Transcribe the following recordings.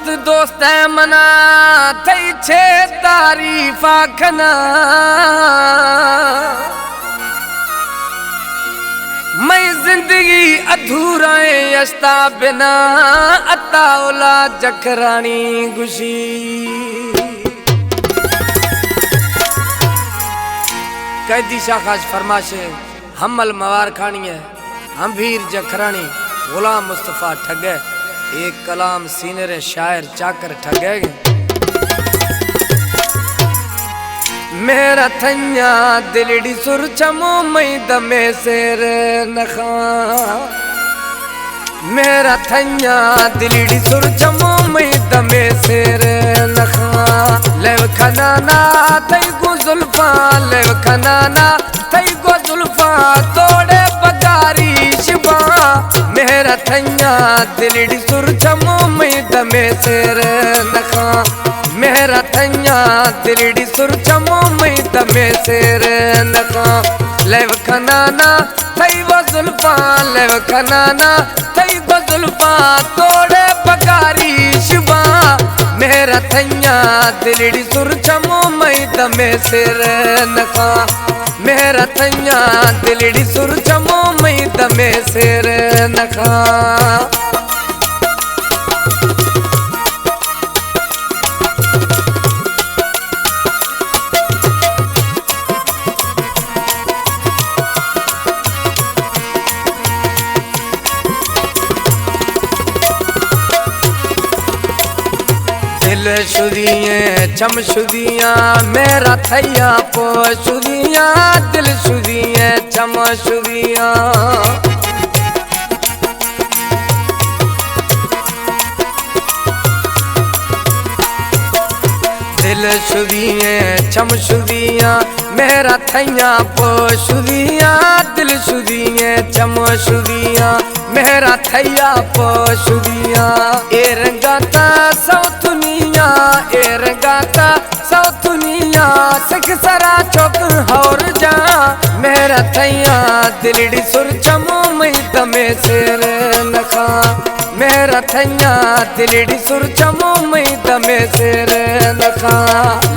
मस्त दोस्त है मना थई छे तारीफ आखना मैं जिंदगी अधूरा यस्ता बिना अताउला जखरानी गुशी कैदी शाखाश फरमाशे हमल मवार खानी है हम भीर जखरानी गुलाम मुस्तफा ठगे एक कलाम सीने रे शायर चाकर ठगेगे मेरा थन्या दिलड़ी सुर चमो मई दमे सेर नखा मेरा थन्या दिलड़ी सुर चमो मई दमे सेर नखा लेव खनाना तई गो जुल्फा लेव खनाना तई गो जुल्फा तोड़े बगारी शिबा मेरा थन्या दिलड़ी सुर चमो मई दमे सेर नखा मेरा थन्या दिलड़ी सुर चमो मई दमे सेर नखा लेव खनाना तई वो जुल्फा लेव खनाना तई वो जुल्फा तोड़े बगारी शिबा मेरा थन्या दिलड़ी सुर चमो मई दमे सेर नखा मेरा थन्या दिलड़ी सुर चमो मई दमे सेर नखा दिल शुदिये चम शुदिया मेरा थैया पो शुदिया दिल शुदिये चम शुदिया दिल शुदिये चम शुदिया मेरा थैया पो शुदिया दिल शुदिये चम शुदिया मेरा थैया पो शुदिया ए रंगाता सौतुनिया ए रंगाता सौतुनिया सिख सरा चौक और जा मेरा थैया दिलड़ी सुर चमो मई दमे सेर नखा मेरा थैया दिलड़ी सुर चमो मई दमे सेर नखा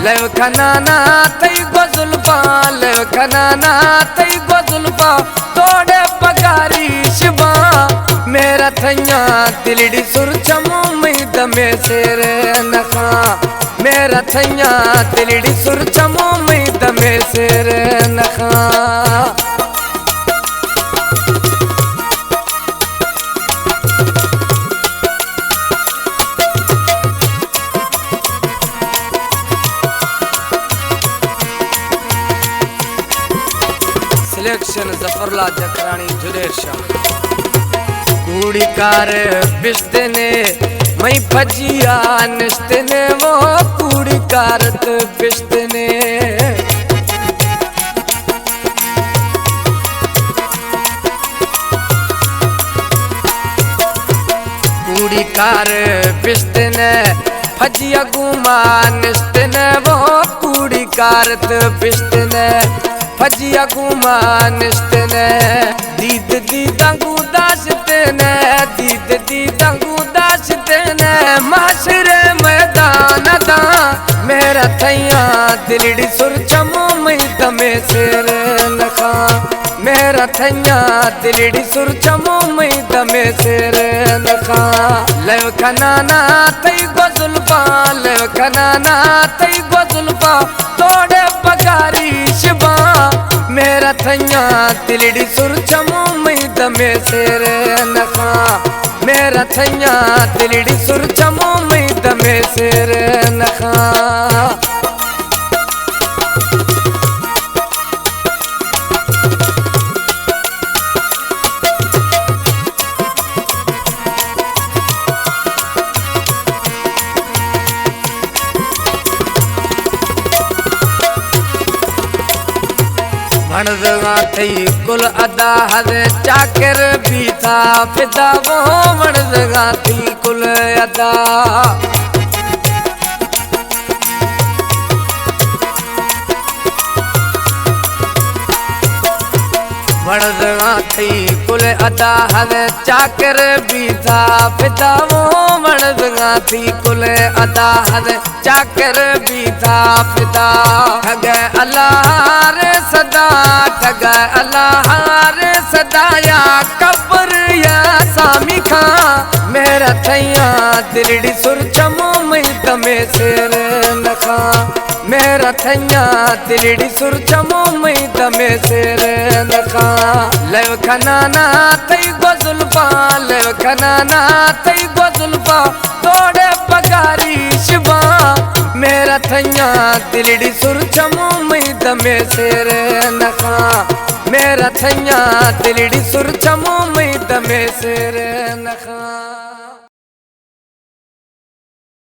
लेव खनाना तई गो जुल्फा लेव खनाना तई गो जुल्फा तोड़े बगारी शिबा मेरा थैया दिलड़ी सुर चमो मई दमे सेर नखा मेरा थैया दिलड़ी सुर चमो मई दमे सेर नखा सिलेक्शन जफरला जखरानी जुरेर शाह कूड़ी कार बिस्ते ने मई फजिया निस्ते ने वो कूड़ी कारत बिस्ते ने कूड़ी कार बिस्ते ने फजिया गुमा निस्ते ने वो कूड़ी कारत बिस्ते ने फजिया गुमा निस्ते ने दीद दीदांगू दासते ने दीद दीदांगू दासते ने माशरे मैदान दा मेरा थैया दिलड़ी सुर चमो मई दमे सेर नखा मेरा थैया दिलड़ी सुर चमो मई दमे सेर नखा लेव खनाना तई गो जुल्फा लेव खनाना तई गो जुल्फा तोड़े बगारी शिबा मेरा थैया दिलड़ी सुर चमो मई दमे सेर नखा मेरा थैया दिलड़ी सुर चमो मई दमे सेर नखा वणदगा थई कुल अदा हरे चाकर भी था फिदा वो वणदगा थई कुल अदा वणदगा थी कुल अदा हवे चाकर भी था फिदा वो मर्दगा थी कुल अदा हवे चाकर भी था फिदा ठग अल्लाह रे सदा ठग अल्लाह रे सदा या कब्र या सामी खा मेरा थैया दिलड़ी सुरचमो मई तमे सिर नखा मेरा थैया दिलड़ी सुरचमो मई तमे सिर नखा लेव खनाना तई गुजुल्फा लेव खनाना तई गुजुल्फा तोड़े पगारी शिबा मेरा थैया दिलड़ी सुरचमो मई तमे सिर नखा मेरा थैया दिलड़ी सुरचमो मई तमे सिर नखा।